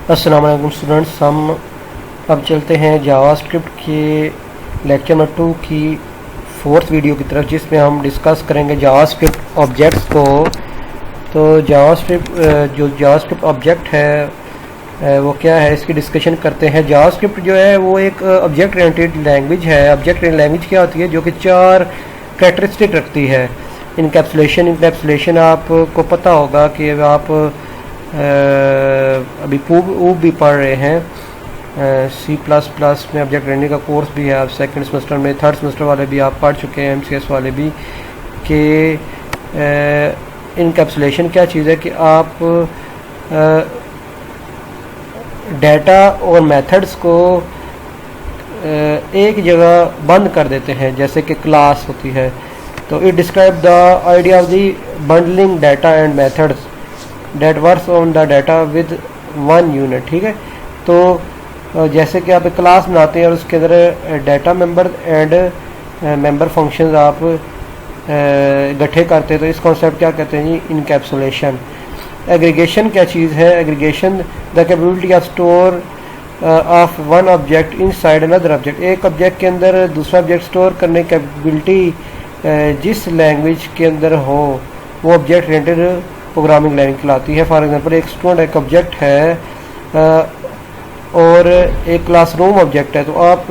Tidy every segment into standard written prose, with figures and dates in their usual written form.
अस्सलाम वालेकुम स्टूडेंट्स, हम अब चलते हैं जावास्क्रिप्ट के लेक्चर नंबर 2 की फोर्थ वीडियो की तरफ, जिसमें हम डिस्कस करेंगे जावास्क्रिप्ट ऑब्जेक्ट्स को। तो जावास्क्रिप्ट ऑब्जेक्ट है वो क्या है, इसकी डिस्कशन करते हैं। जावास्क्रिप्ट जो है वो एक ऑब्जेक्ट ओरिएंटेड लैंग्वेज है। ऑब्जेक्ट ओरिएंटेड लैंग्वेज क्या होती है, जो कि 4 कैरेक्टरिस्टिक रखती है। इनकैप्सुलेशन आपको पता होगा कि आप अभी ऊब भी पढ़ रहे हैं। C++ में ऑब्जेक्ट ओरिएंटेड का कोर्स भी है, आप सेकंड सेमेस्टर में, थर्ड सेमेस्टर वाले भी आप पढ़ चुके हैं, MCS वाले भी, कि इनकैप्सुलेशन क्या चीज़ है कि आप डाटा और मेथड्स को एक जगह बंद कर देते हैं, जैसे कि क्लास होती है। तो it describe the idea of the bundling data and methods that works on the data with one unit. ठीक है, तो जैसे कि आप एक क्लास बनाते हैं और उसके अंदर data member and member functions आप इकट्ठे करते हैं, तो इस कॉन्सेप्ट क्या कहते हैं जी, इनकैप्सुलेशन। एग्रीगेशन क्या चीज़ है, aggregation the capability of store of one object inside another object. एक ऑब्जेक्ट के अंदर दूसरा ऑब्जेक्ट स्टोर करने की कैपेबिलिटी जिस लैंग्वेज के अंदर हो वो ऑब्जेक्ट ओरिएंटेड प्रोग्रामिंग लैंग्वेज कहलाती है। फॉर एग्जांपल, एक स्टूडेंट एक ऑब्जेक्ट है और एक क्लासरूम ऑब्जेक्ट है, तो आप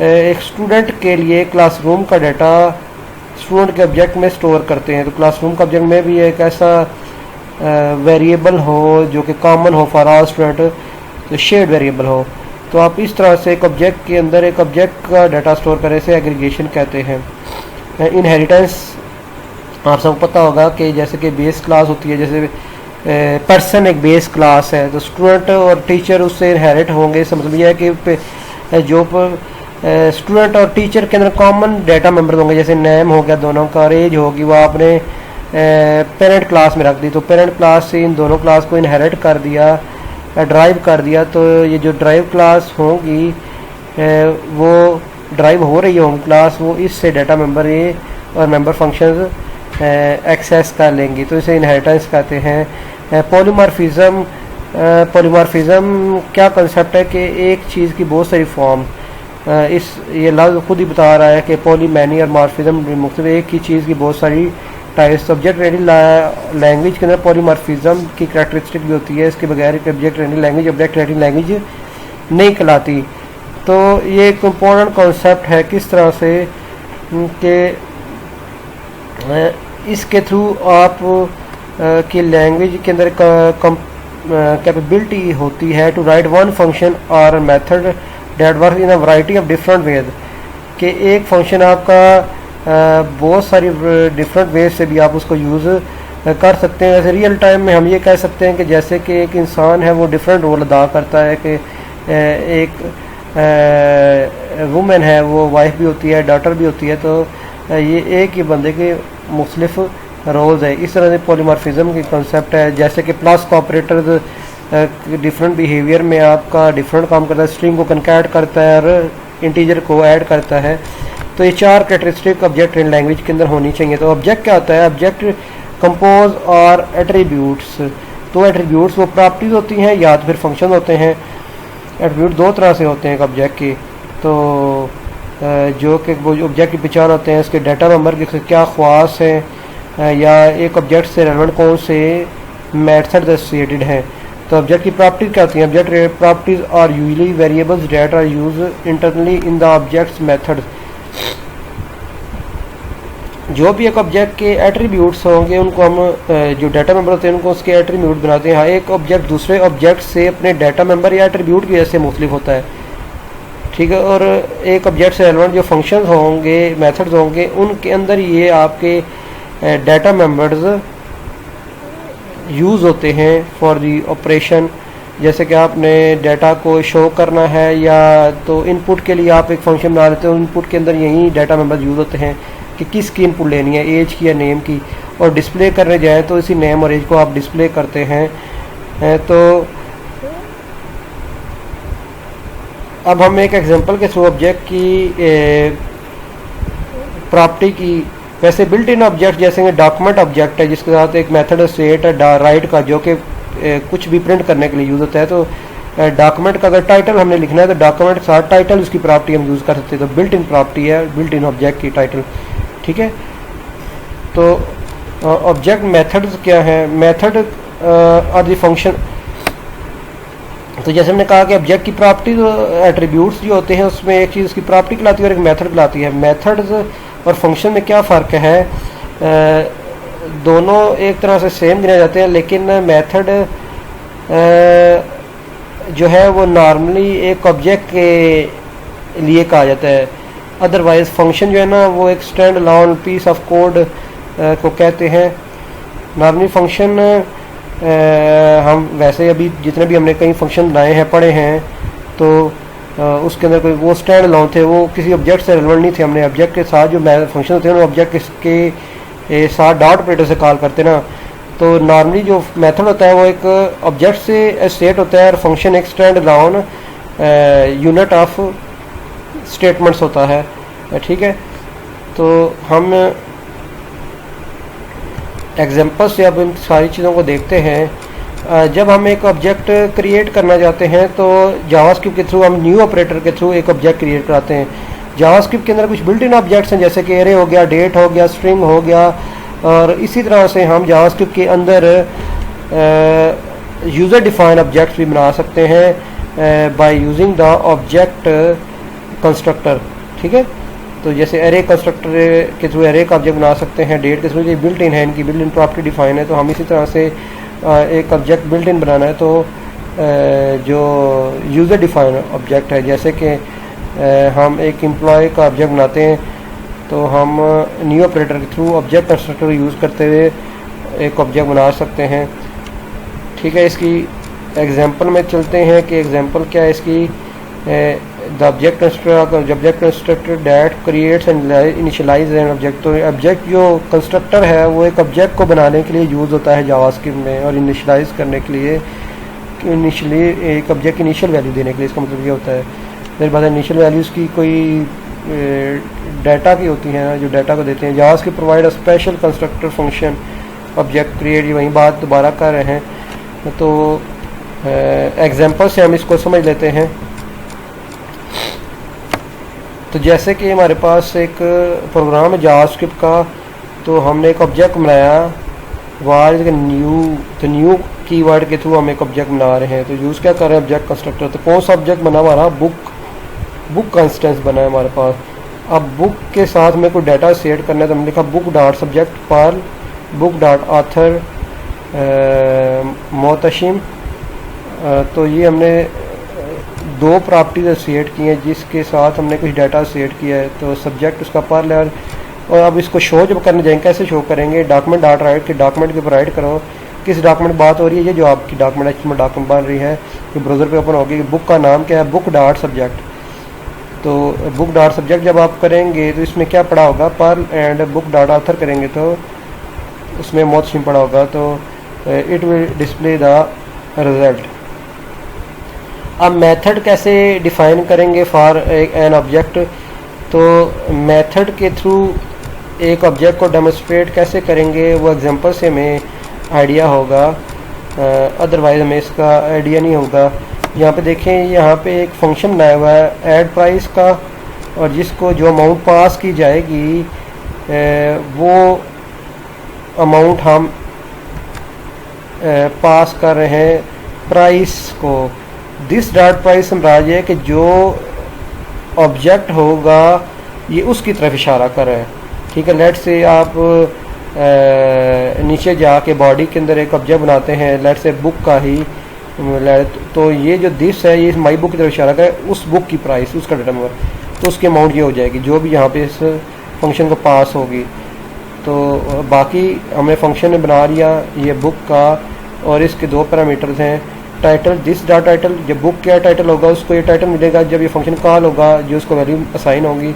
एक स्टूडेंट के लिए क्लासरूम का डाटा स्टूडेंट के ऑब्जेक्ट में स्टोर करते हैं। तो क्लासरूम का ऑब्जेक्ट में भी एक ऐसा वेरिएबल हो जो कि कॉमन हो फॉर ऑल स्टूडेंट, तो शेयर्ड वेरिएबल हो। तो आप इस तरह से एक ऑब्जेक्ट के अंदर एक ऑब्जेक्ट का डाटा स्टोर करें, इसे एग्रीगेशन कहते हैं। इनहेरिटेंस आप सबको पता होगा कि जैसे कि बेस क्लास होती है, जैसे पर्सन एक बेस क्लास है, तो स्टूडेंट और टीचर उससे इनहेरिट होंगे। इसका मतलब यह है कि जो स्टूडेंट और टीचर के अंदर कॉमन डाटा मेंबर होंगे, जैसे नेम हो गया दोनों का और एज होगी, वो आपने पेरेंट क्लास में रख दी, तो पेरेंट क्लास से इन दोनों क्लास को इनहेरिट कर दिया, ड्राइव कर दिया। तो ये जो ड्राइव क्लास होंगी वो ड्राइव हो रही होंगी क्लास, वो इससे डाटा मेंबर ये और मेंबर फंक्शंस एक्सेस कर लेंगी, तो इसे इनहेरिटेंस कहते हैं। पॉलीमॉर्फिज्म क्या कंसेप्ट है कि एक चीज़ की बहुत सारी फॉर्म, ये लफ्ज़ खुद ही बता रहा है कि पॉली, मैनी और मॉर्फिज्म मुख्तलिफ एक ही चीज़ की बहुत सारी टाइप्स। ऑब्जेक्ट ओरिएंटेड लैंग्वेज के अंदर पॉलीमॉर्फिज्म की कैरेक्टरिस्टिक भी होती है, इसके बगैर ऑब्जेक्ट ओरिएंटेड लैंग्वेज नहीं कहलाती। तो ये एक इम्पोर्टेंट कॉन्सेप्ट है किस तरह से कि इसके थ्रू आप की लैंग्वेज के अंदर कैपेबिलिटी होती है टू राइट वन फंक्शन और method that work in a variety of different ways, कि एक फंक्शन आपका बहुत सारी डिफरेंट वेज से भी आप उसको यूज़ कर सकते हैं। वैसे रियल टाइम में हम ये कह सकते हैं कि जैसे कि एक इंसान है वो डिफरेंट रोल अदा करता है, कि एक वुमेन है वो वाइफ भी होती है, डॉटर भी होती है, तो ये एक ही बंदे के मुख्तलिफ रोल्स है। इस तरह से पॉलीमॉर्फिज्म की कंसेप्ट है। जैसे कि प्लस का ऑपरेटर डिफरेंट बिहेवियर में आपका डिफरेंट काम करता है, स्ट्रिंग को कनकैट करता है और इंटीजर को ऐड करता है। तो ये 4 कैरेक्टरिस्टिक ऑब्जेक्ट इन लैंग्वेज के अंदर होनी चाहिए। तो ऑब्जेक्ट क्या होता है, ऑब्जेक्ट कंपोज और एट्रीब्यूट्स। तो एट्रीब्यूट्स वो प्रॉपर्टीज होती हैं या तो फिर फंक्शन होते हैं। एट्रीब्यूट 2 तरह से होते हैं एक ऑब्जेक्ट की, तो जो कि वो ऑब्जेक्ट की पहचान होते हैं, इसके डाटा मेंबर के क्या ख्वास हैं या एक ऑब्जेक्ट से रेलेवेंट कौन से मेथड एसोसिएटेड हैं। तो ऑब्जेक्ट की प्रॉपर्टीज क्या होती हैं, object properties are usually variables that are used internally in the object's method. जो भी एक ऑब्जेक्ट के एट्रीब्यूट्स होंगे उनको हम जो डाटा मेंबर होते हैं उनको उसके एट्रीब्यूट बनाते हैं। हाँ, एक ऑब्जेक्ट दूसरे ऑब्जेक्ट से अपने डाटा मेंबर या एट्रीब्यूट की वजह से मुख्तलिफ होता है, ठीक है। और एक ऑब्जेक्ट से रेलेवेंट जो फंक्शंस होंगे, मेथड्स होंगे, उनके अंदर ये आपके डाटा मेंबर्स यूज़ होते हैं फॉर दी ऑपरेशन। जैसे कि आपने डाटा को शो करना है या तो इनपुट के लिए आप एक फंक्शन बना लेते हो, इनपुट के अंदर यही डाटा मेंबर्स यूज़ होते हैं कि किसकी इनपुट लेनी है, एज की या नेम की। और डिस्प्ले करने जाएँ तो इसी नेम और एज को आप डिस्प्ले करते हैं। तो अब हम एक एग्जांपल के थ्रू ऑब्जेक्ट की प्रॉपर्टी की वैसे बिल्ट इन ऑब्जेक्ट जैसे डॉक्यूमेंट ऑब्जेक्ट है जिसके साथ एक मेथड सेट है राइट का जो कि कुछ भी प्रिंट करने के लिए यूज़ होता है। तो डॉक्यूमेंट का अगर टाइटल हमने लिखना है तो डॉक्यूमेंट के साथ टाइटल उसकी प्रॉपर्टी हम यूज़ कर सकते हैं, तो बिल्ट इन प्रॉपर्टी है, बिल्ट इन ऑब्जेक्ट की टाइटल। ठीक है, तो ऑब्जेक्ट मेथड्स क्या है, मेथड आर द फंक्शन। तो जैसे हमने कहा कि ऑब्जेक्ट की प्रॉपर्टी एट्रीब्यूट्स जो होते हैं उसमें एक चीज़ उसकी प्रॉपर्टी कहलाती है और एक मेथड कहलाती है। मेथड्स और फंक्शन में क्या फ़र्क है, दोनों एक तरह से सेम गिने जाते हैं, लेकिन मेथड जो है वो नॉर्मली एक ऑब्जेक्ट के लिए कहा जाता है, अदरवाइज फंक्शन जो है ना वो एक stand alone piece of code को कहते हैं। नॉर्मली फंक्शन हम वैसे अभी जितने भी हमने कई फंक्शन बनाए हैं पढ़े हैं तो उसके अंदर कोई वो स्टैंड अलोन थे, वो किसी ऑब्जेक्ट से रिलेवेंट नहीं थे। हमने ऑब्जेक्ट के साथ जो फंक्शन होते हैं वो ऑब्जेक्ट के साथ डॉट ऑपरेटर से कॉल करते ना। तो नॉर्मली जो मेथड होता है वो एक ऑब्जेक्ट से स्टेट होता है और फंक्शन एक stand alone unit of statements होता है। ठीक है, तो हम एग्जांपल से अब इन सारी चीज़ों को देखते हैं। जब हम एक ऑब्जेक्ट क्रिएट करना चाहते हैं तो जावास्क्रिप्ट के थ्रू हम न्यू ऑपरेटर के थ्रू एक ऑब्जेक्ट क्रिएट कराते हैं। जावास्क्रिप्ट के अंदर कुछ बिल्ट इन ऑब्जेक्ट्स हैं जैसे कि एरे हो गया, डेट हो गया, स्ट्रिंग हो गया, और इसी तरह से हम जावास्क्रिप्ट के अंदर यूज़र डिफाइन ऑब्जेक्ट्स भी बना सकते हैं by using the object constructor. ठीक है, तो जैसे एरे कंस्ट्रक्टर के थ्रू एरे का ऑब्जेक्ट बना सकते हैं, डेट के थ्रू ये बिल्ट इन है, इनकी बिल्ट इन प्रॉपर्टी डिफाइन है। तो हम इसी तरह से एक ऑब्जेक्ट बिल्ट इन बनाना है तो जो यूज़र डिफाइन ऑब्जेक्ट है, जैसे कि हम एक एम्प्लॉय का ऑब्जेक्ट बनाते हैं तो हम न्यू ऑपरेटर के थ्रू ऑब्जेक्ट कंस्ट्रक्टर यूज़ करते हुए एक ऑब्जेक्ट बना सकते हैं। ठीक है, इसकी एग्जांपल में चलते हैं कि एग्जांपल क्या है इसकी। The object constructor that creates and initialize an object. तो ऑब्जेक्ट जो कंस्ट्रक्टर है वो एक ऑब्जेक्ट को बनाने के लिए यूज़ होता है जावास्क्रिप्ट में, और इनिशियलाइज करने के लिए इनिशियली एक ऑब्जेक्ट इनिशियल वैल्यू देने के लिए। इसका मतलब ये होता है फिर बाद इनिशियल वैल्यूज़ की कोई डाटा की होती हैं ना, जो डाटा को देते हैं। JavaScript provide a special constructor function object create, वही बात दोबारा कर रहे हैं। तो एग्जांपल से हम इसको समझ लेते हैं। तो जैसे कि हमारे पास एक प्रोग्राम है जावास्क्रिप्ट का, तो हमने एक ऑब्जेक्ट बनाया वाज न्यू, तो न्यू कीवर्ड के थ्रू हम एक ऑब्जेक्ट बना रहे हैं। तो यूज़ क्या कर रहे हैं ऑब्जेक्ट कंस्ट्रक्टर। तो कौन सा ऑब्जेक्ट बना हमारा, बुक का इंस्टेंस बना है हमारे पास। अब बुक के साथ में कोई डाटा सेट करना है तो हमने लिखा बुक डॉट सब्जेक्ट पर बुक डॉट ऑथर मोहतशिम। तो ये हमने दो प्रॉपर्टीज सेट की हैं जिसके साथ हमने कुछ डाटा सेट किया है। तो सब्जेक्ट उसका पर लेयर, और अब इसको शो जब करने जाएंगे कैसे शो करेंगे, डॉक्यूमेंट डॉट राइट के डॉक्यूमेंट के ऊपर राइट करो किस डॉक्यूमेंट बात हो रही है, ये जो आपकी डॉक्यूमेंट एचटीएमएल डॉक्यूमेंट बन रही है कि ब्राउज़र पे ओपन होगी। बुक का नाम क्या है, बुक डॉट सब्जेक्ट। तो बुक डॉट सब्जेक्ट जब आप करेंगे तो इसमें क्या पड़ा होगा, पर एंड बुक डॉट ऑथर करेंगे तो उसमें मोहतशिम पड़ा होगा। तो it will display the result. अब मेथड कैसे डिफाइन करेंगे फॉर एन ऑब्जेक्ट। तो मेथड के थ्रू एक ऑब्जेक्ट को डेमोन्स्ट्रेट कैसे करेंगे वो एग्जांपल से हमें आइडिया होगा, अदरवाइज हमें इसका आइडिया नहीं होगा। यहाँ पे देखें, यहाँ पे एक फंक्शन बनाया हुआ है ऐड प्राइस का, और जिसको जो अमाउंट पास की जाएगी वो अमाउंट हम पास कर रहे हैं प्राइस को। दिस डॉट प्राइस समराज है कि जो ऑब्जेक्ट होगा ये उसकी तरफ इशारा कर रहा है। ठीक है, लेट से आप नीचे जाके बॉडी के अंदर एक ऑब्जेक्ट बनाते हैं, लेट से बुक का ही, तो ये जो दिस है ये माई बुक की तरफ इशारा करे, उस बुक की प्राइस, उसका डाटा नंबर, तो उसकी अमाउंट ये हो जाएगी जो भी यहाँ पे इस फंक्शन को पास होगी। तो बाकी हमने फंक्शन में बना लिया ये बुक का, और इसके दो पैरामीटर्स हैं, टाइटल दिस डॉट टाइटल, जब बुक क्या टाइटल होगा उसको ये टाइटल मिलेगा, जब ये फंक्शन कॉल होगा जो उसको वैल्यू असाइन होगी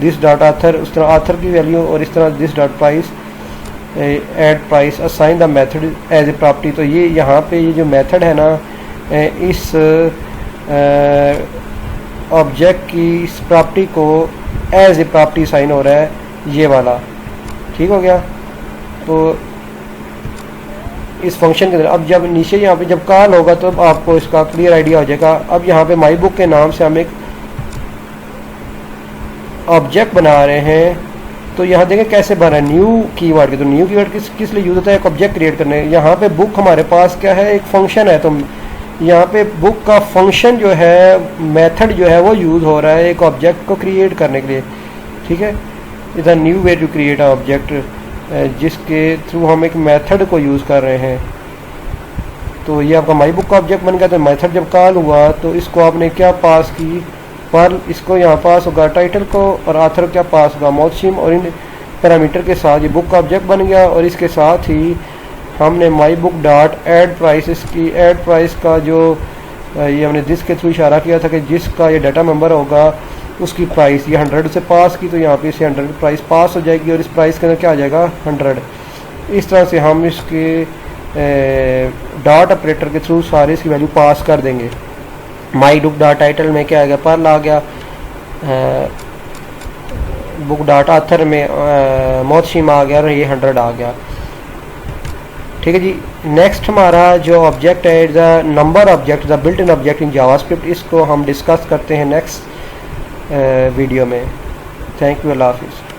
दिस डॉट ऑथर, उस तरह ऑथर की वैल्यू, और इस तरह this dot price add price assign the method as a property. तो ये यहाँ पे ये जो मेथड है ना इस ऑब्जेक्ट की इस प्रॉपर्टी को एज ए प्रॉपर्टी साइन हो रहा है, ये वाला। ठीक हो गया। तो इस फंक्शन के अंदर। अब जब नीचे यहाँ पे जब कॉल होगा तो आपको इसका क्लियर आइडिया हो जाएगा। अब यहाँ पे माई बुक के नाम से हम एक ऑब्जेक्ट बना रहे हैं। तो यहाँ देखें कैसे बना है न्यू कीवर्ड के। तो न्यू कीवर्ड किस लिए यूज़ होता है? एक ऑब्जेक्ट क्रिएट करने। यहाँ पे बुक हमारे पास क्या है? एक फंक्शन है। तो यहाँ पे बुक का फंक्शन जो है, मेथड जो है वो यूज़ हो रहा है एक ऑब्जेक्ट को क्रिएट करने के लिए। ठीक है, is a new way to create a object, जिसके थ्रू हम एक मेथड को यूज़ कर रहे हैं। तो ये आपका माई बुक का ऑब्जेक्ट बन गया। तो मेथड जब कॉल हुआ तो इसको आपने क्या पास की? पर इसको यहाँ पास होगा टाइटल को, और आथर क्या पास होगा? मौसम। और इन पैरामीटर के साथ ये बुक का ऑब्जेक्ट बन गया। और इसके साथ ही हमने my book dot add price, इसकी एड प्राइस का जो ये हमने दिस के थ्रू इशारा किया था कि जिसका ये डाटा मेंबर होगा उसकी प्राइस ये 100 से पास की। तो यहाँ पे इसे 100 प्राइस पास हो जाएगी और इस प्राइस के अंदर क्या आ जाएगा? 100। इस तरह से हम इसके डॉट ऑपरेटर के थ्रू सारे इसकी वैल्यू पास कर देंगे। माई बुक डॉट टाइटल में क्या आ गया? पर्ल आ गया। बुक डॉट ऑथर में मौसम आ गया और ये 100 आ गया। ठीक है जी। नेक्स्ट हमारा जो ऑब्जेक्ट है is a number object, the built in object in JavaScript. इसको हम डिस्कस करते हैं नेक्स्ट वीडियो में। थैंक यू, अल्लाह हाफिज़।